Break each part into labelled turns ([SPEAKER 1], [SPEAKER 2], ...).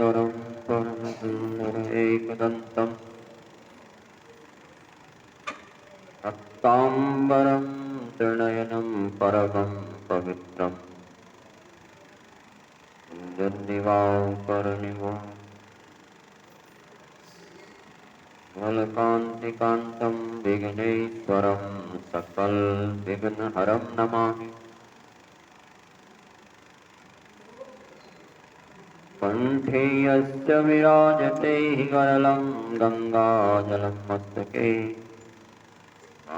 [SPEAKER 1] शुक्लाम्बरधरं एकदन्तं रक्ताम्बरं त्रिनयनं परमं पवित्रं दिवाकरनिभं मलकान्तिकान्तं विघ्नेश्वरं सकलविघ्नहरं नमामि। कण्ठे यस्य विराजते गरलं गङ्गाजलं मस्तके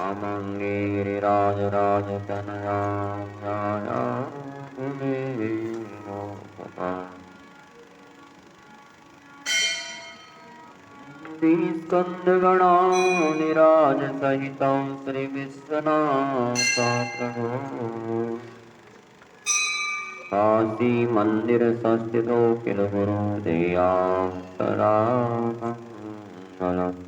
[SPEAKER 1] आमङ्गे गिरिराजराजतनया स्कन्दगणानिराजसहितं श्रीविश्वनाथप्रभो काशी मंदिर संस्थितो किल गुरु दयान्तरामङ्गलम्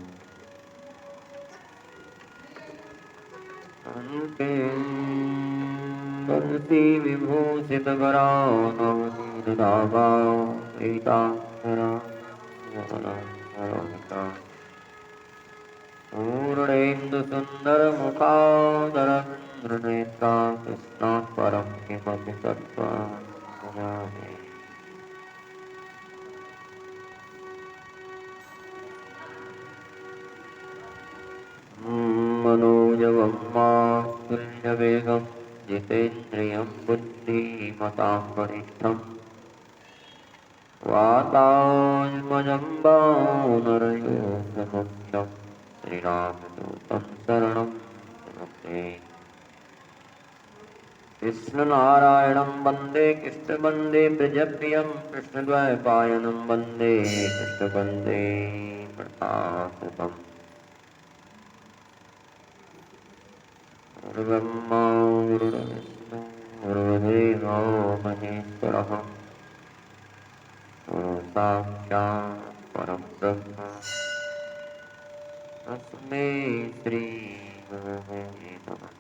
[SPEAKER 1] तुलसी विभूषित गरानवनीरदाभा पीताम्बरा पूर्णेन्दु सुंदर मुखादरनेता कृष्णात् परं किमपि तत्त्वं जाने। मनोजवं मातुल्यवेगं जितेन्द्रियं बुद्धिमतां वरिष्ठं वातात्मजं वानरयोगमुख्यं श्रीरामदूतं शरणं प्रपद्ये। कृष्णनारायणं वन्दे कृष्णवन्दे ब्रजप्रियं कृष्णद्वैपायनं वन्दे कृष्णवन्दे प्रतापम्। गुरुब्रह्मा गुरुर्विष्णु गुरुर्देवो महेश्वरः गुरु साक्षात् परब्रह्म तस्मै श्री गुरवे नमः।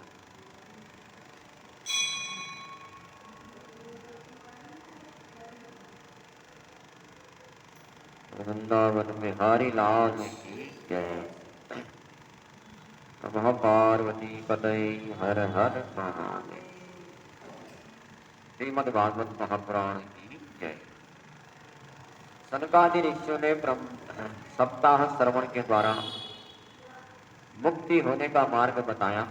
[SPEAKER 1] वृंदावन बिहारी लाल की जय। नमः पार्वती पतये हर हर महादेव। श्रीमद् भागवत महापुराण की जय। सनकादि ऋषियों ने ब्रह्म सप्ताह श्रवण के द्वारा मुक्ति होने का मार्ग बताया।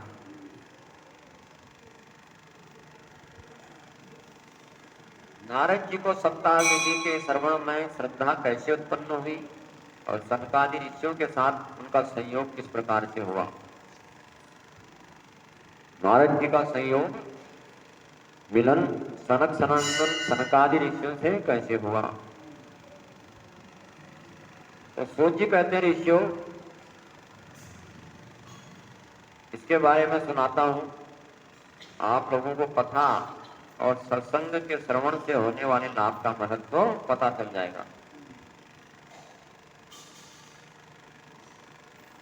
[SPEAKER 1] नारद जी को सप्ताह विधि के श्रवण में श्रद्धा कैसे उत्पन्न हुई और सनकादि ऋषियों के साथ उनका संयोग किस प्रकार से हुआ। नारद जी का संयोग मिलन सनक सनंदन सनकादि ऋषियों से कैसे हुआ। तो सूत जी कहते हैं ऋषियों इसके बारे में सुनाता हूं, आप लोगों को कथा और सत्संग के श्रवण से होने वाले लाभ का महत्व पता चल जाएगा।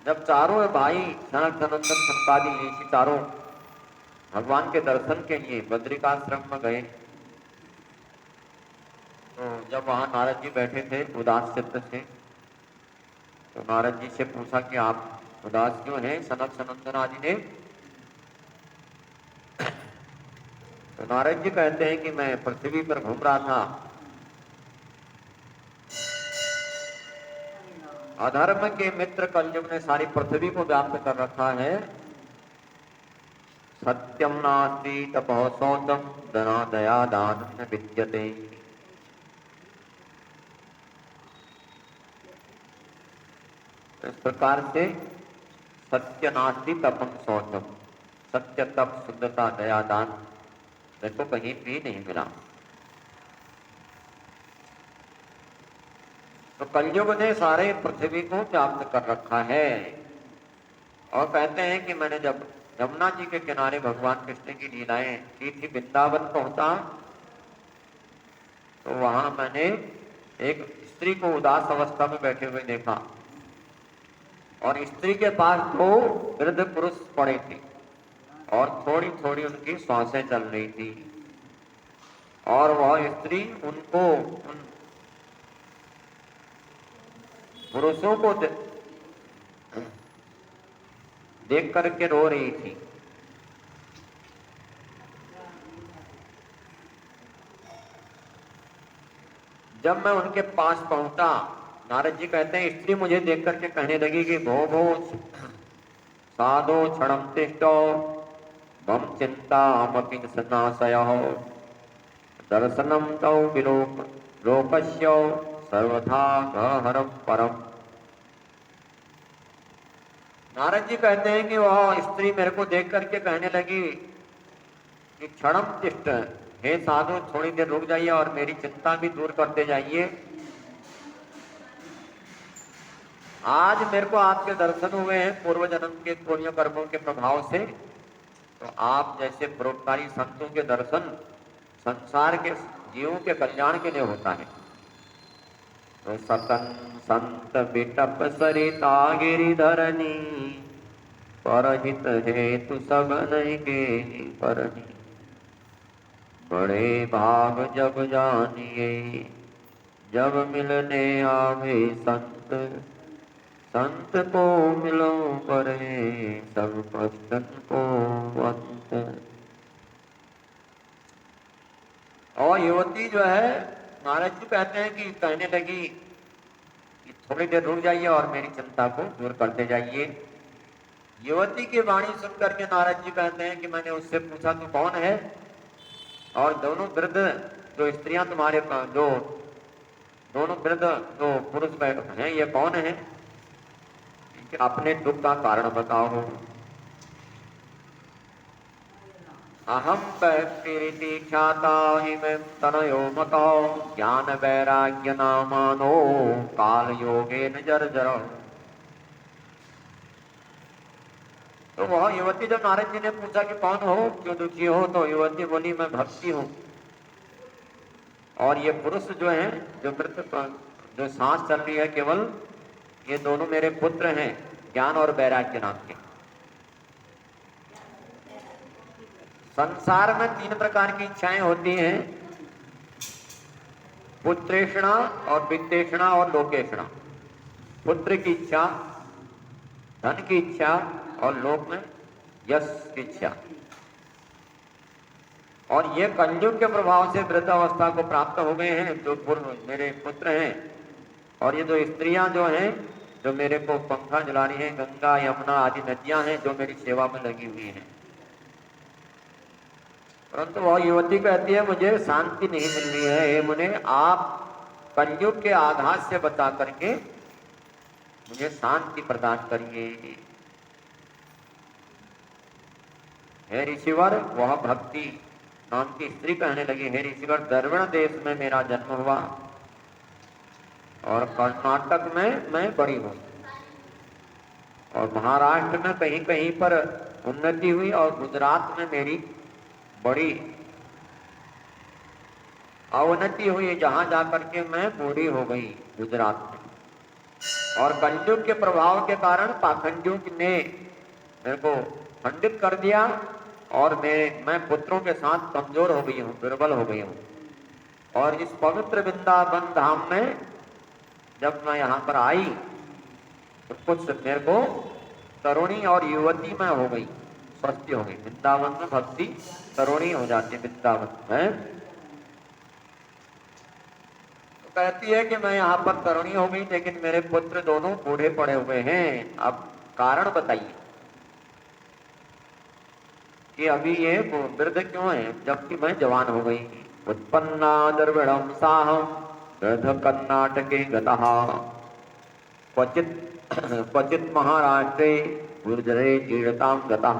[SPEAKER 1] जब चारों भाई सनक सनंदन सनकादि ऋषि चारों भगवान के दर्शन के लिए बद्रिकाश्रम में गए तो जब वहां नारद जी बैठे थे उदास चित्त से, तो नारद जी से पूछा कि आप उदास क्यों हैं। सनक सनंदन आदि ने तो नारद जी कहते हैं कि मैं पृथ्वी पर घूम रहा था, अधर्म के मित्र कलयुग ने सारी पृथ्वी को व्याप्त कर रखा है। सत्यम नास्ति तपः शौचम धना दया दान न विद्यते। इस प्रकार से सत्य नास्ति तपम शौचम, सत्य तप शुद्धता दया दान देखो कहीं भी नहीं मिला। तो कलयुग ने सारे पृथ्वी को व्याप्त कर रखा है। और कहते हैं कि मैंने जब यमुना जी के किनारे भगवान कृष्ण की लीलाएं की थी, वृंदावन पहुंचा तो वहां मैंने एक स्त्री को उदास अवस्था में बैठे हुए देखा और स्त्री के पास दो वृद्ध पुरुष पड़े थे और थोड़ी थोड़ी उनकी सांसें चल रही थी और वह स्त्री उनको पुरुषों को देख करके रो रही थी। जब मैं उनके पास पहुंचा, नारद जी कहते हैं स्त्री मुझे देख करके कहने लगी कि भो भो साधो क्षणम तिष्ठो मम चिंतामपि सनाशयः दर्शनम तौ विलोक लोकस्य सर्वथा गहरम परम। नारद जी कहते हैं कि वह स्त्री मेरे को देख करके कहने लगी कि क्षणम तिष्ठ, हे साधु थोड़ी देर रुक जाइए और मेरी चिंता भी दूर करते जाइए। आज मेरे को आपके दर्शन हुए हैं पूर्व जन्म के पुण्य कर्मों के प्रभाव से। तो आप जैसे परोपकारी संतों के दर्शन संसार के जीवों के कल्याण के लिए होता है। तो सकन संत बिटप सरिता गिरिधरनी परहित हेतु सबन के परनी बड़े भाग जब जानिए जब मिलने आवे संत संत को मिलो करे सब कष्टन को अंत। और युवती जो है नारद जी कहते हैं कि कहने लगी कि थोड़ी देर रुक जाइए और मेरी चिंता को दूर करते जाइए। युवती की वाणी सुनकर के नारद जी कहते हैं कि मैंने उससे पूछा तू कौन है, और दोनों वृद्ध जो स्त्रियां तुम्हारे जो दोनों वृद्ध जो पुरुष हैं ये कौन है, अपने दुख का कारण बताओ। अहम प्रीति ख्याता हिमें तनयो मतो ज्ञान वैराग्य नामानो काल योगे न जर्जर। तो वह युवती जब नारद जी ने पूछा कि कौन हो, क्यों दुखी हो, तो युवती बोली मैं भक्ति हूं। और ये पुरुष जो है जो मृत जो सांस चल रही है केवल, ये दोनों मेरे पुत्र हैं ज्ञान और वैराग्य नाम के। संसार में तीन प्रकार की इच्छाएं होती हैं, पुत्रेषणा और वित्तेषणा और लोकेषणा। पुत्र की इच्छा, धन की इच्छा और लोक में यश की इच्छा। और ये कलयुग के प्रभाव से वृद्धावस्था को प्राप्त हो गए हैं जो पूर्व मेरे पुत्र हैं। और ये जो स्त्रियां जो हैं जो मेरे को पंखा जला रही हैं, गंगा यमुना आदि नदियां हैं जो मेरी सेवा में लगी हुई हैं। परंतु वह युवती कहती है मुझे शांति नहीं मिल रही है, हे मुने आप कलयुग के आघात से बचा करके मुझे शांति प्रदान करिए। हे ऋषिवर, वह भक्ति नाम की स्त्री कहने लगी, हे ऋषिवर द्रविड़ देश में मेरा जन्म हुआ और कर्नाटक में मैं बड़ी हुई और महाराष्ट्र में कहीं कहीं पर उन्नति हुई और गुजरात में मेरी बड़ी अवनति हुई, जहां जाकर के मैं बूढ़ी हो गई गुजरात में। और कलयुग के प्रभाव के कारण पाखंडियों ने मेरे को खंडित कर दिया और मैं पुत्रों के साथ कमजोर हो गई हूँ, दुर्बल हो गई हूँ। और इस पवित्र वृंदावन धाम में जब मैं यहाँ पर आई तो कुछ मेरे को तरुणी और युवती में हो गई, स्वस्थ हो गई। वृंदावन में भक्ति तरुणी हो जाती है वृंदावन में। तो कहती है कि मैं यहाँ पर तरुणी हो गई लेकिन मेरे पुत्र दोनों बूढ़े पड़े हुए हैं, अब कारण बताइए कि अभी ये वृद्ध क्यों है जबकि मैं जवान हो गई। उत्पन्ना द्रविड़म साहम वृद्ध कर्नाटके गतः क्वचित क्वचित महाराष्ट्रे गुर्जरे जीर्णताम गतः।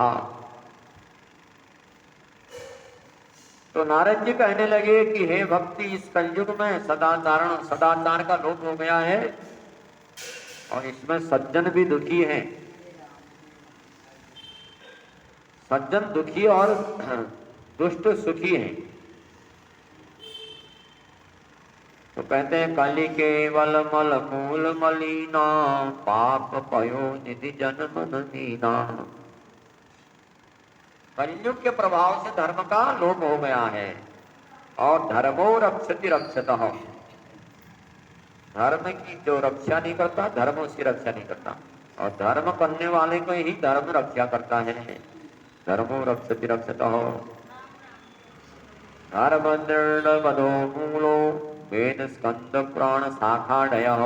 [SPEAKER 1] तो नारद जी कहने लगे कि हे भक्ति, इस कलयुग में सदाचार का लोप हो गया है और इसमें सज्जन भी दुखी हैं। सज्जन दुखी और दुष्ट सुखी हैं। तो कहते हैं कलि केवल मल मूल मलिना पाप पयो निधि जन्म नीना। कलयुग के प्रभाव से धर्म का लोप हो गया है और धर्मो रक्षति रक्षतः। धर्म की जो रक्षा नहीं करता, धर्म उसकी रक्षा नहीं करता, और धर्म करने वाले को ही धर्म रक्षा करता है। धर्मो रक्षति रक्षतः। धर्म निर्णमदो मूलो वेद स्कंद प्राण शाखाडयः।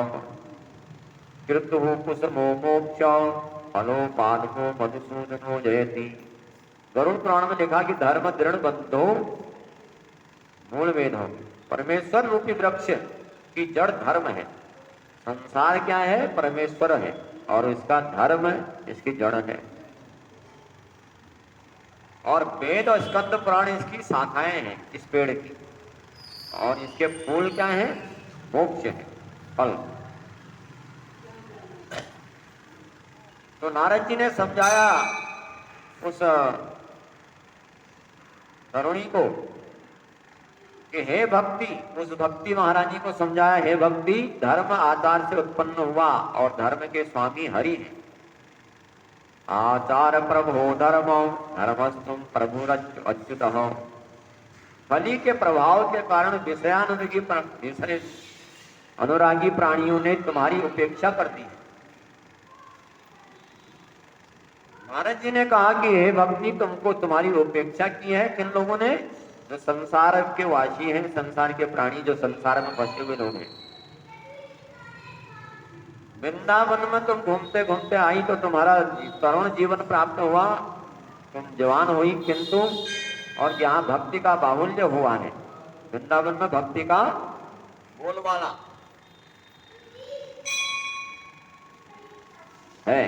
[SPEAKER 1] कृतु कुसुमो मोक्ष फलो पादको मधुसूदनो जयति। गरुड़ पुराण में लिखा कि धर्म दृढ़ बंधो मूल वेद हो। परमेश्वर रूपी वृक्ष की जड़ धर्म है। संसार क्या है? परमेश्वर है, और इसका धर्म इसकी जड़ है। और वेद और स्कंद पुराण इसकी शाखाएं हैं इस पेड़ की, और इसके फूल क्या है? मोक्ष है, फल। तो नारद जी ने समझाया उस तरुणी को कि हे भक्ति, उस भक्ति महारानी को समझाया, हे भक्ति, धर्म आचार से उत्पन्न हुआ और धर्म के स्वामी हरि हैं। आचार प्रभो धर्म धर्मस्तुम प्रभु अच्युत। बलि के प्रभाव के कारण विषय अनुरागी प्राणियों ने तुम्हारी उपेक्षा कर दी। महाराज जी ने कहा कि हे भक्ति, तुमको तुम्हारी उपेक्षा की है किन लोगों ने? जो संसार के वासी हैं, संसार के प्राणी, जो संसार में फंसे हुए लोग हैं। वृंदावन में तुम घूमते घूमते आई तो तुम्हारा तरुण जीवन प्राप्त हुआ, तुम जवान हुई, किंतु और यहाँ भक्ति का बाहुल्य हुआ है। वृंदावन में भक्ति का बोलबाला है,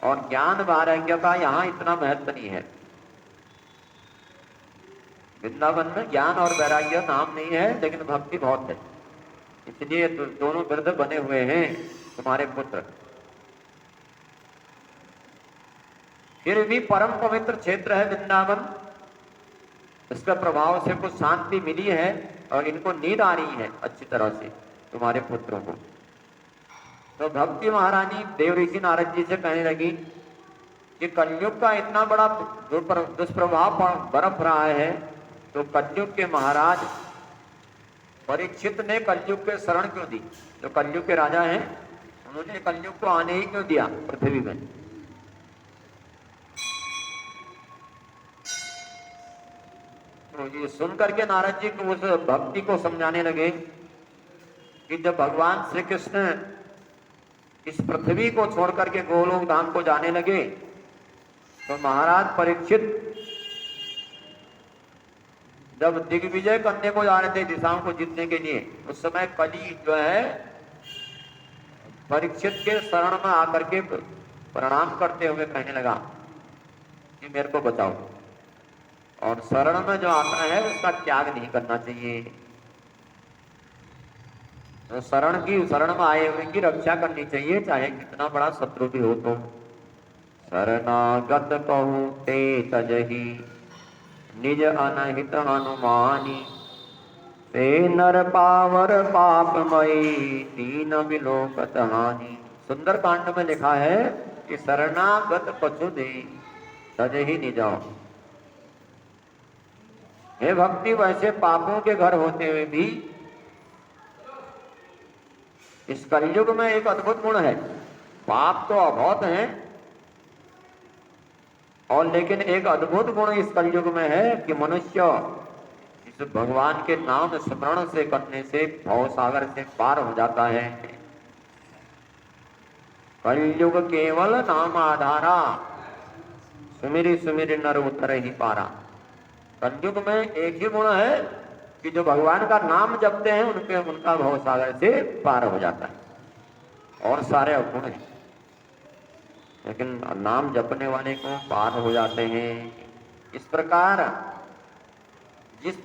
[SPEAKER 1] और ज्ञान वैराग्य का यहाँ इतना महत्व नहीं है। वृंदावन में ज्ञान और वैराग्य नाम नहीं है, लेकिन भक्ति बहुत है। इसलिए दोनों वृद्ध बने हुए हैं तुम्हारे पुत्र। फिर भी परम पवित्र क्षेत्र है वृंदावन। इसका प्रभाव से कुछ शांति मिली है, और इनको नींद आ रही है अच्छी तरह से तुम्हारे पुत्रों को। तो भक्ति महारानी देव ऋषि नारद जी से कहने लगी कि कलयुग का इतना बड़ा दुष्प्रभाव बरप रहा है, तो कलयुग के महाराज परीक्षित ने कलयुग के शरण क्यों दी? जो कलयुग के राजा हैं, उन्होंने कलयुग को आने ही क्यों दिया पृथ्वी में? तो ये सुनकर के नारद जी को उस भक्ति को समझाने लगे कि जब भगवान श्री कृष्ण इस पृथ्वी को छोड़कर के गोलोक धाम को जाने लगे, तो महाराज परीक्षित जब दिग्विजय करने को जा रहे थे दिशाओं को जीतने के लिए, उस समय कली जो है परीक्षित के शरण में आकर के प्रणाम करते हुए कहने लगा कि मेरे को बचाओ। और शरण में जो आता है उसका त्याग नहीं करना चाहिए। तो शरण में आए हुए की रक्षा करनी चाहिए, चाहे कितना बड़ा शत्रु भी हो। तो शरणागत कहूं ते तजहि निज अनहित अनुमानी, ते नर पावर पापमयी तीन विलोकत हानि। सुंदर कांड में लिखा है कि शरणागत पशु दे तजहि निजा। हे भक्ति, वैसे पापों के घर होते हुए भी इस कलयुग में एक अद्भुत गुण है। पाप तो बहुत हैं, और लेकिन एक अद्भुत गुण इस कलयुग में है कि मनुष्य इस भगवान के नाम स्मरण से करने से भव सागर से पार हो जाता है। कलयुग केवल नाम आधारा, सुमिरि सुमिरि नर उतर ही पारा। कलयुग में एक ही गुण है कि जो भगवान का नाम जपते हैं उनका भव सागर से पार हो जाता है। और सारे अवगुण हैं, लेकिन नाम जपने वाले को पार हो जाते हैं। इस प्रकार जिस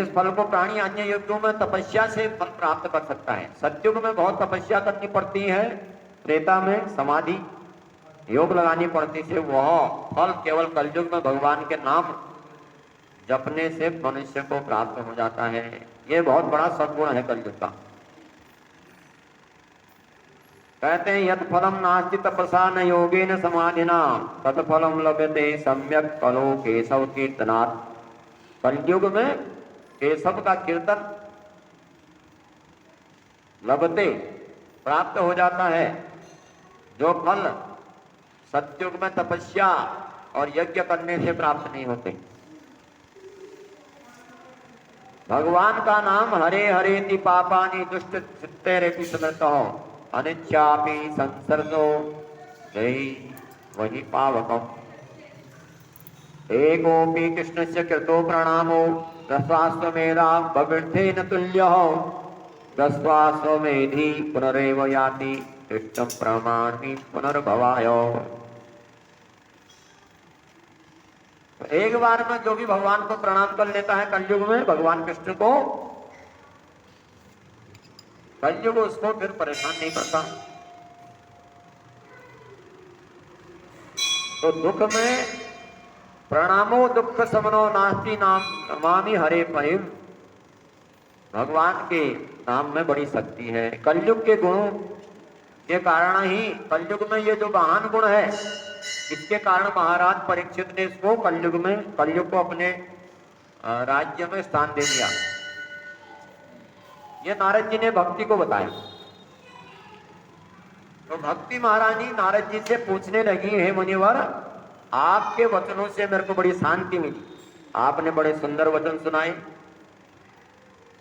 [SPEAKER 1] फल को प्राणी अन्य युगों में तपस्या से फल प्राप्त कर सकता है, सतयुग में बहुत तपस्या करनी पड़ती है, त्रेता में समाधि योग लगानी पड़ती है, वह फल केवल कलयुग में भगवान के नाम जपने से मनुष्य को प्राप्त हो जाता है। ये बहुत बड़ा सद्गुण है कलयुग का। कहते हैं यत् फलम नास्ति तपसा न योगेन समाधिना तत्फलम लभ्यते सम्यक कलो केशव कीर्तनात्। कलयुग में केशव का कीर्तन लभते प्राप्त हो जाता है, जो फल सत्युग में तपस्या और यज्ञ करने से प्राप्त नहीं होते। भगवान का नाम हरे हरेति पापानि दुष्ट चित्तैरेति स्मृतो अनिच्छापि संसर्गो जय वही पावकम्। एकोऽपि कृष्णस्य कृतो प्रणामो दस्वाश्वमेधा भविर्थेन तुल्यः दस्वाश्वमेधी पुनरेव याति कृष्ण प्रमाणि पुनर्भवाय। एक बार में जो भी भगवान को प्रणाम कर लेता है कलयुग में, भगवान कृष्ण को, कलयुग उसको फिर परेशान नहीं करता। तो दुख में प्रणामो दुख समनो नास्ति नाम नमामि हरे परिम। भगवान के नाम में बड़ी शक्ति है। कलयुग के गुणों के कारण ही, कलयुग में ये जो महान गुण है, इसके कारण महाराज परीक्षित ने इसको कलयुग को अपने राज्य में स्थान दे दिया। ये नारद जी ने भक्ति को बताया। तो भक्ति महारानी नारद जी से पूछने लगी, हे मुनिवर, आपके वचनों से मेरे को बड़ी शांति मिली। आपने बड़े सुंदर वचन सुनाए।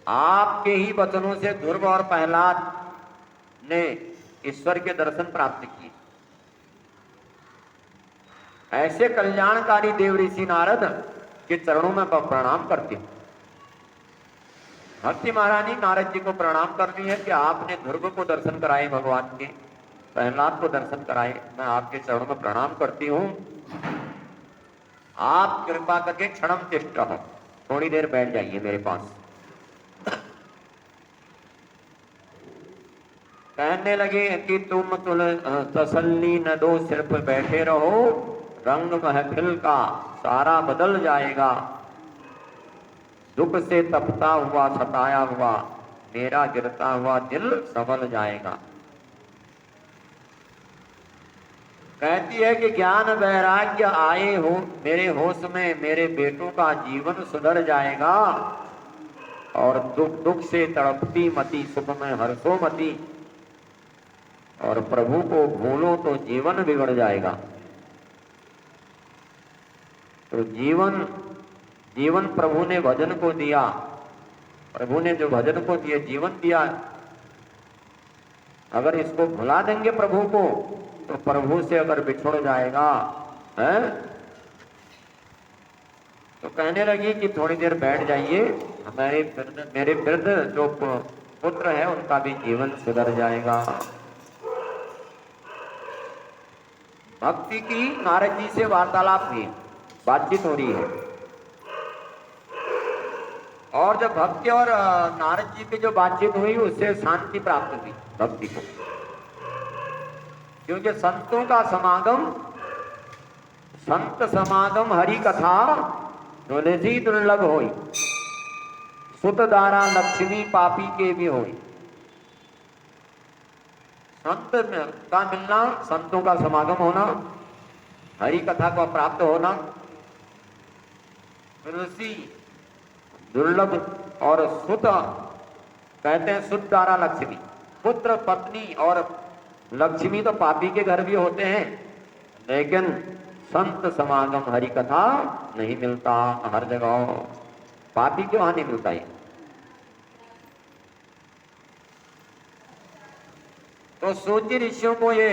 [SPEAKER 1] आपके ही वचनों से ध्रुव और प्रहलाद ने ईश्वर के दर्शन प्राप्त किए। ऐसे कल्याणकारी देव ऋषि नारद के चरणों में प्रणाम करती हूं। भक्ति महारानी नारद जी को प्रणाम करती है कि आपने ध्रुव को दर्शन कराए, भगवान के प्रहलाद को दर्शन कराए। मैं आपके चरणों में प्रणाम करती हूं। आप कृपा करके क्षणम तिष्ठ हो, थोड़ी देर बैठ जाइए मेरे पास। कहने लगे कि तुम तसल्ली न दो, सिर्फ बैठे रहो, रंग महफिल का सारा बदल जाएगा। दुख से तपता हुआ सताया हुआ मेरा गिरता हुआ दिल संभल जाएगा। कहती है कि ज्ञान वैराग्य आए हो मेरे होश में, मेरे बेटों का जीवन सुधर जाएगा। और दुख से तड़पती मती सुख में हर्षो मती, और प्रभु को भूलो तो जीवन बिगड़ जाएगा। तो जीवन प्रभु ने भजन को दिया। प्रभु ने जो भजन को दिया, जीवन दिया, अगर इसको भुला देंगे प्रभु को, तो प्रभु से अगर बिछुड़ जाएगा है। तो कहने लगी कि थोड़ी देर बैठ जाइए, मेरे वृद्ध जो पुत्र है उनका भी जीवन सुधर जाएगा। भक्ति की नारद जी से वार्तालाप हुई, बातचीत हो रही है। और जब भक्ति और नारद जी की जो बातचीत हुई, उससे शांति प्राप्त हुई भक्ति को। क्योंकि संतों का समागम, संत समागम हरि कथा तुलसी दुर्लभ होई, सुत दारा लक्ष्मी पापी के भी होई। संत का मिलना, संतों का समागम होना, हरि कथा को प्राप्त होना, तुलसी दुर्लभ, और सुत कहते हैं सुत दारा लक्ष्मी, पुत्र पत्नी और लक्ष्मी तो पापी के घर भी होते हैं, लेकिन संत समागम हरि कथा नहीं मिलता हर जगह। पापी के वहां नहीं मिलता है। तो सूर्य ऋषियों को ये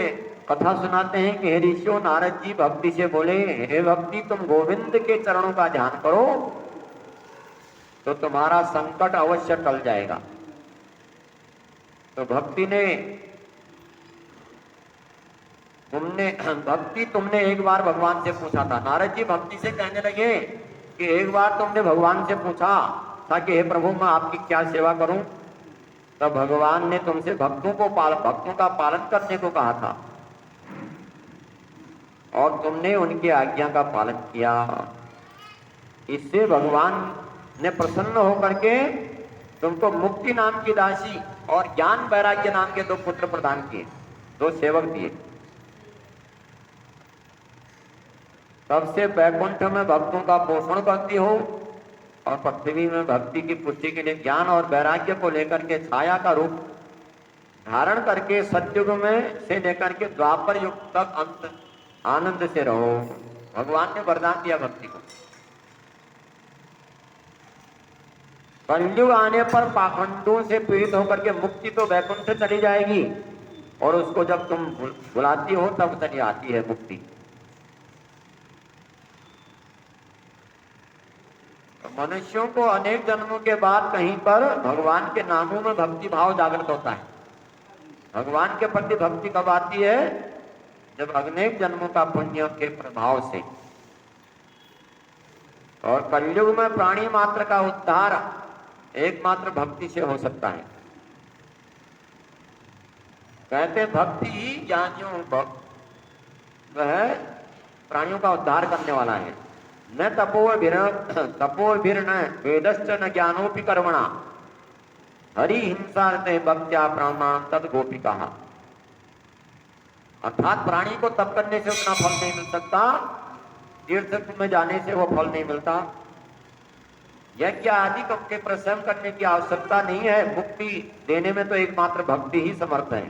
[SPEAKER 1] कथा सुनाते हैं कि हे ऋषियों, नारद जी भक्ति से बोले, हे भक्ति, तुम गोविंद के चरणों का ध्यान करो तो तुम्हारा संकट अवश्य टल जाएगा। तो भक्ति ने तुमने एक बार भगवान से पूछा था। नारद जी भक्ति से कहने लगे कि एक बार तुमने भगवान से पूछा था कि हे प्रभु, मैं आपकी क्या सेवा करूं। तब भगवान ने तुमसे भक्तों का पालन करने को कहा था, और तुमने उनकी आज्ञा का पालन किया। इससे भगवान ने प्रसन्न होकर के तुमको मुक्ति नाम की दासी और ज्ञान वैराग्य नाम के 2 पुत्र प्रदान किए, 2 सेवक दिए। तब से वैकुंठ में भक्तों का पोषण करती हो, और पृथ्वी में भक्ति की पुष्टि के लिए ज्ञान और वैराग्य को लेकर के छाया का रूप धारण करके सतयुग में से लेकर के द्वापर युग तक अंत आनंद से रहो। भगवान ने वरदान दिया भक्ति को। कलयुग आने पर पाखंडों से पीड़ित होकर के मुक्ति तो वैकुंठ से चली जाएगी, और उसको जब तुम बुलाती हो तब चली आती है मुक्ति। मनुष्यों को अनेक जन्मों के बाद कहीं पर भगवान के नामों में भक्ति भाव जागृत होता है। भगवान के प्रति भक्ति कब आती है? जब अनेक जन्मों का पुण्य के प्रभाव से। और कलयुग में प्राणी मात्र का उद्धार एकमात्र भक्ति से हो सकता है। कहते भक्ति ही ज्ञानियों वह प्राणियों का उद्धार करने वाला है। न तपोभिर न वेदश्च न ज्ञानोपि कर्मणा हरि हिंसा भक्त्या प्राणान तद गोपिका। अर्थात प्राणी को तप करने से उतना फल नहीं मिल सकता, तीर्थ में जाने से वो फल नहीं मिलता, यज्ञ आदि के परिश्रम करने की आवश्यकता नहीं है। मुक्ति देने में तो एकमात्र भक्ति ही समर्थ है।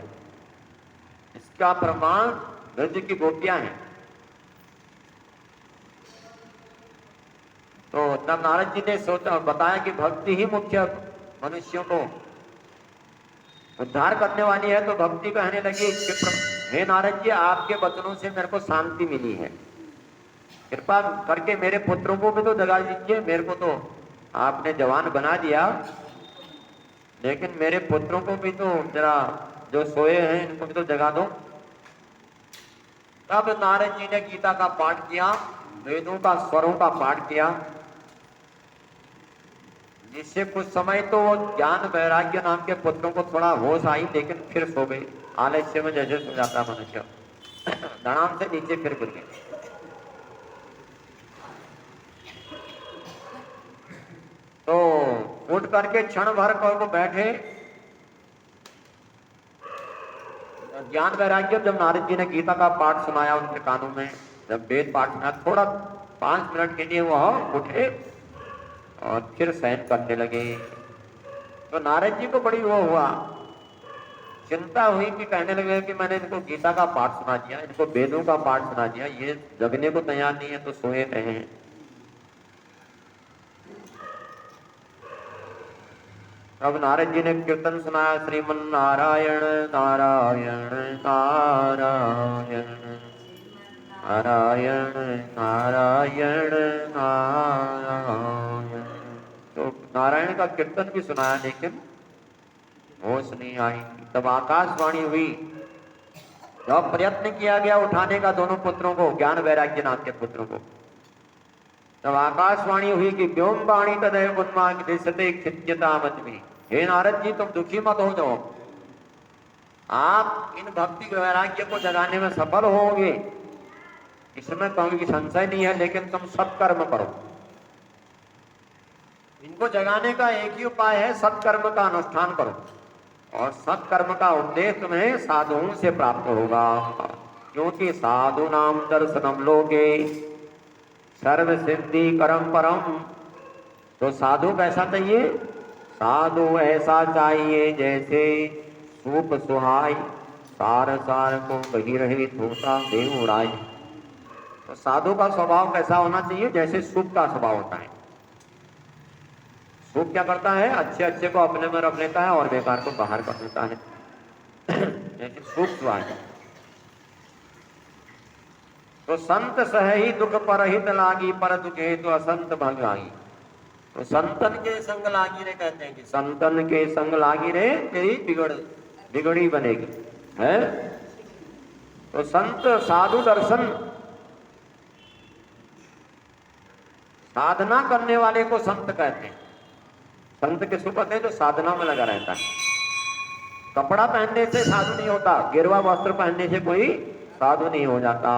[SPEAKER 1] इसका प्रमाण ब्रज की गोपियां हैं। तो तब नारद जी ने सोचा, बताया कि भक्ति ही मुख्य मनुष्यों को उद्धार करने वाली है। तो भक्ति कहने लगी, हे नारद जी, आपके वचनों से मेरे को शांति मिली है, कृपा करके मेरे पुत्रों को भी तो जगा दीजिए। मेरे को तो आपने जवान बना दिया, लेकिन मेरे पुत्रों को भी तो जरा, जो सोए हैं इनको भी तो जगा दो। तब नारद जी ने गीता का पाठ किया, वेदों का स्वरों का पाठ किया, जिससे कुछ समय तो ज्ञान वैराग्य नाम के पुत्रों को थोड़ा होश आई, लेकिन फिर सो गए। आलस्य में जैसे सो जाता मनुष्य, धड़ाम से नीचे फिर गिर गए। तो उठ करके क्षण भर को बैठे। ज्ञान वैराग्य जब नारद जी ने गीता का पाठ सुनाया उनके कानों में, जब वेद पाठ सुना, थोड़ा 5 मिनट के लिए वह उठे और फिर शयन करने लगे। तो नारद जी को बड़ी वो हुआ, चिंता हुई कि कहने लगे कि मैंने इनको गीता का पाठ सुना दिया, इनको वेदों का पाठ सुना दिया, ये जगने को तैयार नहीं है, तो सोए रहे हैं। अब नारद जी ने कीर्तन सुनाया, श्रीमन नारायण नारायण नारायण नारायण नारायण नारायण। तो नारायण का कीर्तन भी सुनाया, लेकिन होश नहीं आई। तब आकाशवाणी हुई, जब प्रयत्न किया गया उठाने का दोनों पुत्रों को, ज्ञान वैराग्य नाम के पुत्रों को, तब आकाशवाणी हुई कि व्योम वाणी तदैव उन्मादिशते खिद्यता मत में। हे नारद जी, तुम दुखी मत हो जाओ, आप इन भक्ति वैराग्य को जगाने में सफल होंगे, इसमें कोई संशय नहीं है, लेकिन तुम सत्कर्म करो। इनको जगाने का एक ही उपाय है, सत्कर्म का अनुष्ठान करो, और सत्कर्म का उपदेश तुम्हें साधुओं से प्राप्त होगा, क्योंकि साधु नाम दर्शनम लोके सर्व सिद्धि करम परम। तो साधु कैसा चाहिए? साधु ऐसा चाहिए जैसे सूप सुहाय, सार सार को कही रहे थोता दे उड़ाई। तो साधु का स्वभाव कैसा होना चाहिए? जैसे सूप का स्वभाव होता है। सूप क्या करता है? अच्छे अच्छे को अपने में रख लेता है और बेकार को बाहर कर देता है। जैसे सूप सुहाय। तो संत सहही दुख परहित लागी, पर दुखे तो असंत भगाई। तो संतन के संग लागी रे कहते हैं कि संतन के संग लागी रे तेरी बिगड़ी बनेगी, है। तो संत साधु दर्शन, साधना करने वाले को संत कहते हैं। संत किसको कहते हैं? जो साधना में लगा रहता है। कपड़ा पहनने से साधु नहीं होता, गेरुआ वस्त्र पहनने से कोई साधु नहीं हो जाता,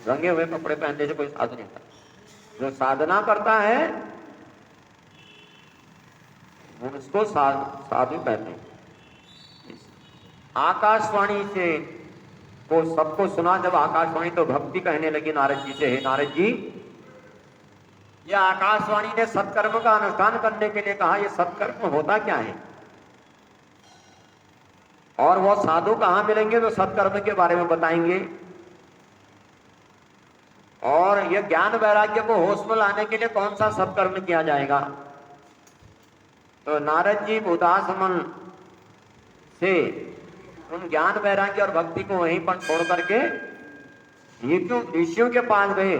[SPEAKER 1] रंगे हुए कपड़े पहनने से कोई साधु नहीं होता। जो साधना करता है उसको साधु कहते हैं। आकाशवाणी से को सबको सुना जब आकाशवाणी, तो भक्ति कहने लगी नारद जी से, हे नारद जी, यह आकाशवाणी ने सत्कर्म का अनुष्ठान करने के लिए कहा, यह सत्कर्म होता क्या है? और वो साधु कहाँ मिलेंगे? तो सत्कर्म के बारे में बताएंगे। और ये ज्ञान वैराग्य को होश में लाने के लिए कौन सा सत्कर्म किया जाएगा? तो नारद जी उदास मन से उन ज्ञान वैराग्य और भक्ति को वहीं पर छोड़ करके ये क्यों ऋषियों के पास गए,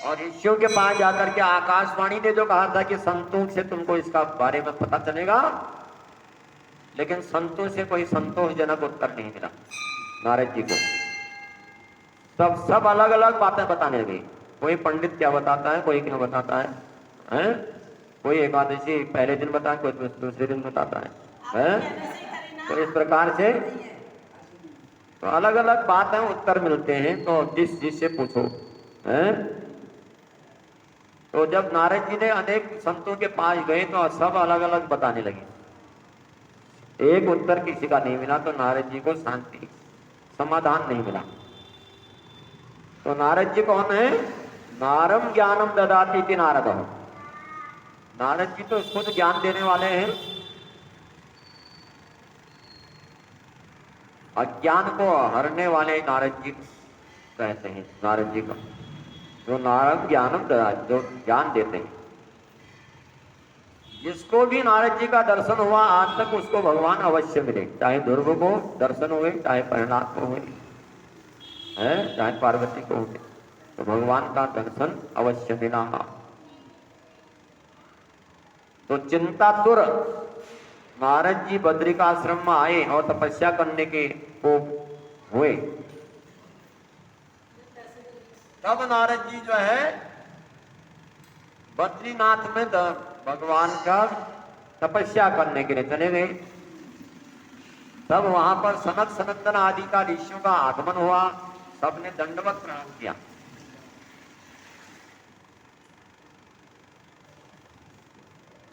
[SPEAKER 1] और ऋषियों के पास जाकर के आकाशवाणी ने जो कहा था कि संतों से तुमको इसका बारे में पता चलेगा, लेकिन संतों से कोई संतोषजनक उत्तर नहीं मिला नारद जी को। सब अलग अलग बातें बताने लगे। कोई पंडित क्या बताता है, कोई क्या बताता है? कोई एकादशी पहले दिन बताता है, कोई दूसरे दिन बताता है? तो इस प्रकार से तो अलग अलग बातें उत्तर मिलते हैं। तो जिससे पूछो है। तो जब नारद जी ने अनेक संतों के पास गए तो सब अलग अलग बताने लगे, एक उत्तर किसी का नहीं मिला। तो नारद जी को शांति समाधान नहीं मिला। तो नारद जी कौन है? नारम ज्ञानम ददाति इति नारद। नारद जी तो खुद ज्ञान देने वाले हैं। अज्ञान को हरने वाले नारद जी कहते हैं नारद जी का। जो नारद ज्ञानम ददाति, जो ज्ञान देते हैं। जिसको भी नारद जी का दर्शन हुआ आज तक उसको भगवान अवश्य मिले, चाहे ध्रुव को दर्शन हुए, चाहे प्रहलाद को हुए, है चाहे पार्वती को हुए, तो भगवान का दर्शन अवश्य मिला। तो चिंतातुर नारद जी बद्रिकाश्रम में आए और तपस्या करने के को हुए। तब नारद जी जो है बद्रीनाथ में भगवान का तपस्या करने के लिए चले गए। तब वहां पर सनक सनंदन आदि का ऋषियों का आगमन हुआ। सबने दंडवत प्रणाम किया।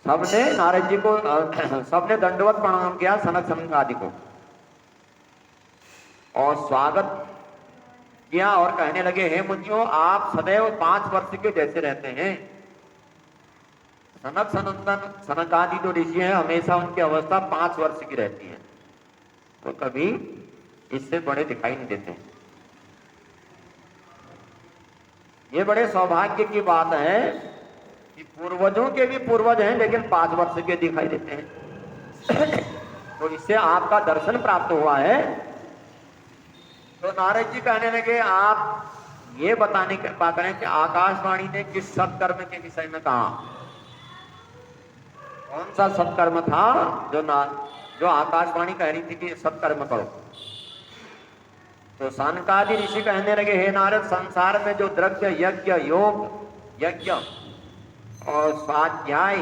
[SPEAKER 1] सबने नारद जी को सबने दंडवत प्रणाम किया सनक सनंदन आदि को, और स्वागत किया और कहने लगे, हे मुनियों, आप सदैव 5 वर्ष के जैसे रहते हैं। सनक सनंदन सनक आदि जो ऋषि हैं हमेशा उनकी अवस्था 5 वर्ष की रहती है, तो कभी इससे बड़े दिखाई नहीं देते। ये बड़े सौभाग्य की बात है कि पूर्वजों के भी पूर्वज हैं लेकिन 5 वर्ष के दिखाई देते हैं। तो इससे आपका दर्शन प्राप्त हुआ है। तो नारद जी कहने लगे, आप ये बताने की बात करें कि आकाशवाणी ने किस सत्कर्म के विषय में कहा? कौन सा सत्कर्म था जो आकाशवाणी कह रही थी कि सत्कर्म करो? तो सनकादि ऋषि कहने लगे, हे नारद, संसार में जो द्रव्य यज्ञ, योग यज्ञ और स्वाध्याय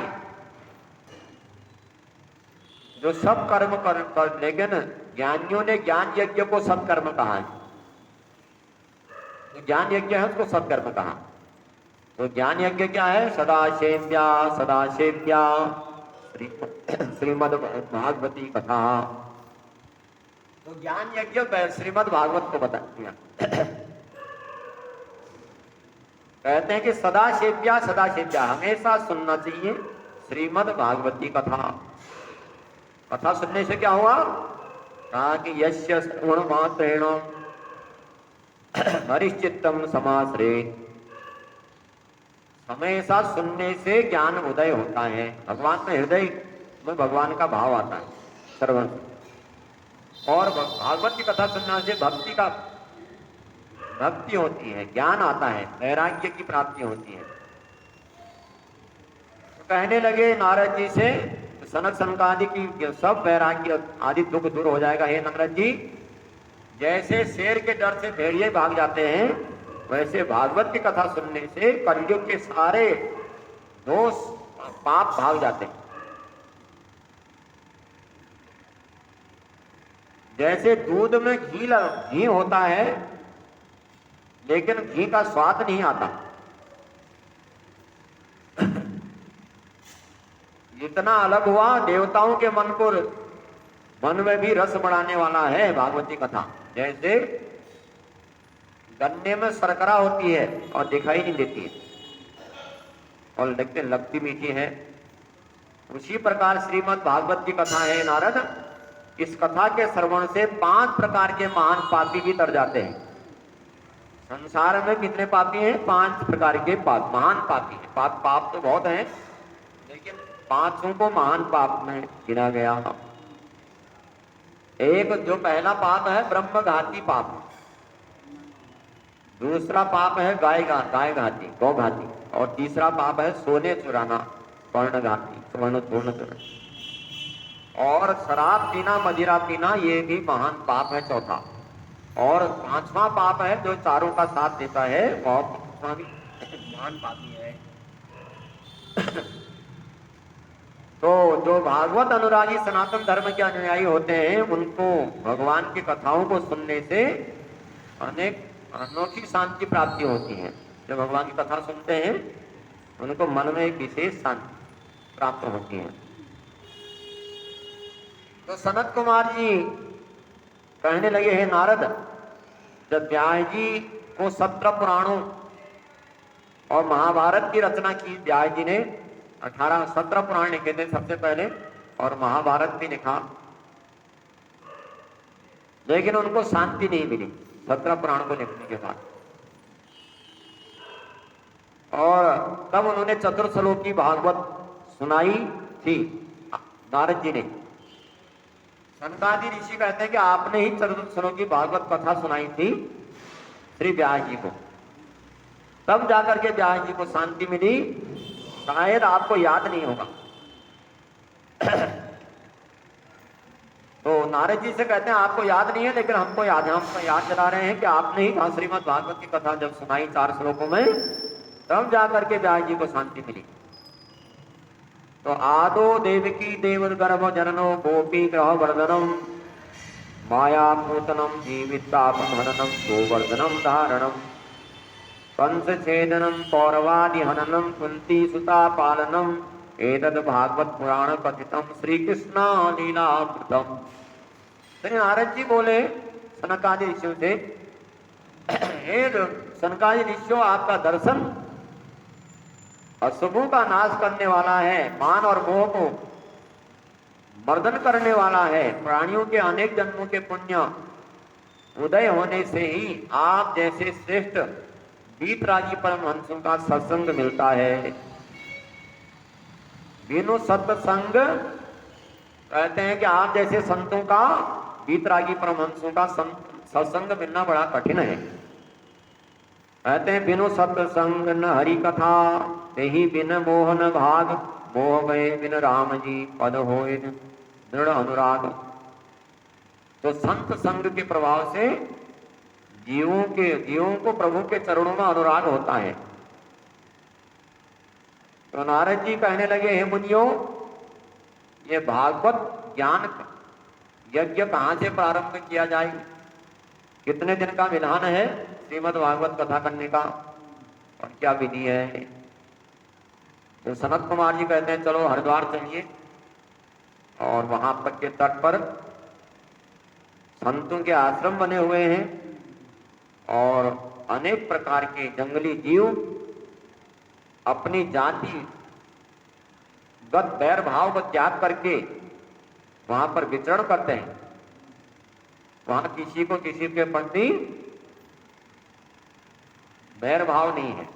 [SPEAKER 1] जो सब कर्म कर, लेकिन ज्ञानियों ने ज्ञान यज्ञ को सत्कर्म कहा है। तो ज्ञान यज्ञ है उसको सत्कर्म कहा। तो ज्ञान यज्ञ क्या है? सदासेव्या सदासेव्या श्रीमद् भागवती कथा। तो ज्ञान यज्ञ श्रीमद् भागवत को बता दिया। कहते हैं कि सदासेव्या सदासेव्या, हमेशा सुनना चाहिए श्रीमद् भागवती कथा। कथा सुनने से क्या हुआ? कहा कि यस्य श्रवण मात्रेण हरिश्चित्तम समाश्रे। हमेशा सुनने से ज्ञान उदय होता है, भगवान में हृदय में भगवान का भाव आता है श्रवण। और भागवत की कथा सुनने से भक्ति होती है, ज्ञान आता है, वैराग्य की प्राप्ति होती है। तो कहने लगे नारद जी से, सनक सनकादि की सब वैराग्य आदि दुख दूर हो जाएगा। हे नारद जी, जैसे शेर के डर से भेड़िए भाग जाते हैं, वैसे भागवत की कथा सुनने से कलयुग के सारे दोष पाप भाग जाते हैं। जैसे दूध में घी होता है लेकिन घी का स्वाद नहीं आता, जितना अलग हुआ देवताओं के मन में भी रस बढ़ाने वाला है भागवती कथा। जैसे गन्ने में शर्करा होती है और दिखाई नहीं देती है और लगती मीठी है, उसी प्रकार श्रीमद् भागवत की कथा है नारद, इस कथा के श्रवण से 5 प्रकार के महान पापी भी तर जाते हैं। संसार में कितने पापी हैं? 5 प्रकार के पाप, महान पापी हैं। पाप तो बहुत हैं, लेकिन 5 को महान पाप में गिना गया। एक जो पहला पाप है ब्रह्मघाती पाप, दूसरा पाप है गाय घाती, गौ घाती, और तीसरा पाप है सोने चुराना, स्वर्ण घाती, स्वर्ण चुराना, और शराब पीना, मदिरा पीना, ये भी महान पाप है चौथा। और 5वां पाप है जो चारों का साथ देता है, वह 5वां भी महान पापी है। तो जो भागवत अनुरागी सनातन धर्म के अनुयायी होते हैं, उनको भगवान की कथाओं को सुनने से अनेक अनोखी शांति प्राप्ति होती है। जब भगवान की कथा सुनते हैं उनको मन में एक विशेष शांति प्राप्त होती है। तो सनत कुमार जी कहने लगे, हे नारद, जब व्यास जी को 17 पुराणों और महाभारत की रचना की, व्यास जी ने 17 पुराण लिखे थे सबसे पहले, और महाभारत भी लिखा, लेकिन उनको शांति नहीं मिली 17 पुराण को लिखने के बाद। और तब उन्होंने चतुर्श्लोकी भागवत सुनाई थी नारद जी ने। सनकादि ऋषि कहते हैं कि आपने ही चतुर्श्लोकी भागवत कथा सुनाई थी श्री व्यास जी को, तब जाकर के व्यास जी को शांति मिली। शायद आपको याद नहीं होगा। तो नारद जी से कहते हैं आपको याद नहीं है, लेकिन हमको याद है, हमको याद दिला रहे हैं कि आपने ही श्रीमद् भागवत की कथा जब सुनाई 4 श्लोकों में, तब जाकर के व्यास जी को शांति मिली। तो आदो देवकी देव गर्भ जननो गोपी ग्रह वर्धनम माया पूतनम जीवितापम हननम गोवर्धनम धारणम कंस छेदनम कौरवादि हननम कुंती सुता पालनम एतद भागवत पुराण कथितम श्री कृष्ण लीलामृतम। श्री नारद जी बोले सनकादि ऋषियों से, हे सनकादि ऋषियों, आपका दर्शन अशुभों का नाश करने वाला है, मान और मोह को मर्दन करने वाला है। प्राणियों के अनेक जन्मों के पुण्य उदय होने से ही आप जैसे श्रेष्ठ वीतरागी परमहंसों का सत्संग मिलता है। बिनु सत्संग, कहते हैं कि आप जैसे संतों का, वीतरागी परमहंसों का सत्संग मिलना बड़ा कठिन है। कहते हैं बिनु सत्संग न हरि कथा, तेहि बिन मोहन भाग, मोह गए बिन राम जी पद होए दृढ़ अनुराग। तो संत संग के प्रभाव से जीवों को प्रभु के चरणों में अनुराग होता है। तो नारद जी कहने लगे, हे मुनियों, ये भागवत ज्ञान यज्ञ कहाँ से प्रारंभ किया जाए? कितने दिन का विधान है श्रीमद् भागवत कथा करने का, और क्या विधि है? तो सनत कुमार जी कहते हैं, चलो हरिद्वार चलिए, और वहां पर के तट पर संतों के आश्रम बने हुए हैं, और अनेक प्रकार के जंगली जीव अपनी जाति गत बैर भाव को त्याग करके वहां पर विचरण करते हैं। वहां किसी को किसी के प्रति बैर भाव नहीं है।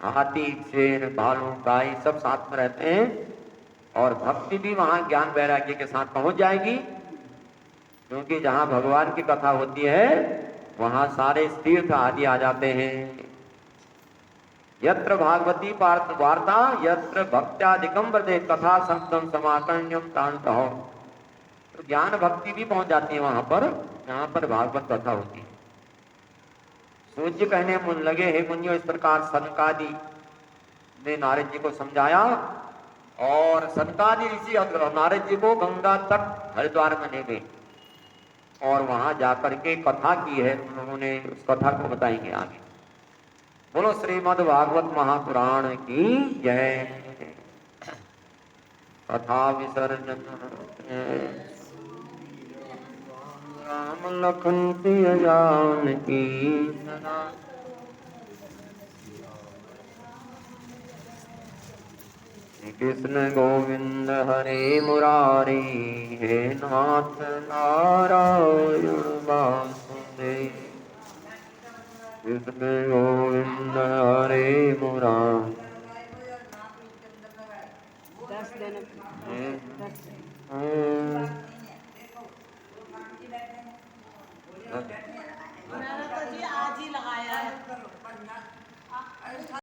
[SPEAKER 1] हाथी, शेर, भालू, गाय सब साथ में रहते हैं, और भक्ति भी वहां ज्ञान वैराग्य के साथ पहुंच जाएगी, क्योंकि जहां भगवान की कथा होती है वहां सारे तीर्थ आदि आ जाते हैं। यत्र भागवती पार्थ वार्ता यत्र भक्त्यादिकम वर्धे कथा संतम समाकर्ण्यम तांतः। तो ज्ञान भक्ति भी पहुंच जाती है वहां पर, जहां पर भागवत कथा होती है। सूर्य कहने मुन लगे, हे मुनियो, इस प्रकार सनकादि ने नारद जी को समझाया, और सनकादि ऋषि नारद जी को गंगा तट हरिद्वार में ले गए, और वहां जाकर के कथा की है उन्होंने। उस कथा को बताएंगे आगे। बोलो श्रीमद् भागवत महापुराण की जय। कथा विसर्जन राम लखन सिया जानकी सदा। कृष्ण गोविंद हरे मुरारी, हे नाथ नारायण वासुदेव। कृष्ण गोविंद हरे मुरारी।
[SPEAKER 2] 10 दिन मैंने तो जी आज ही लगाया है।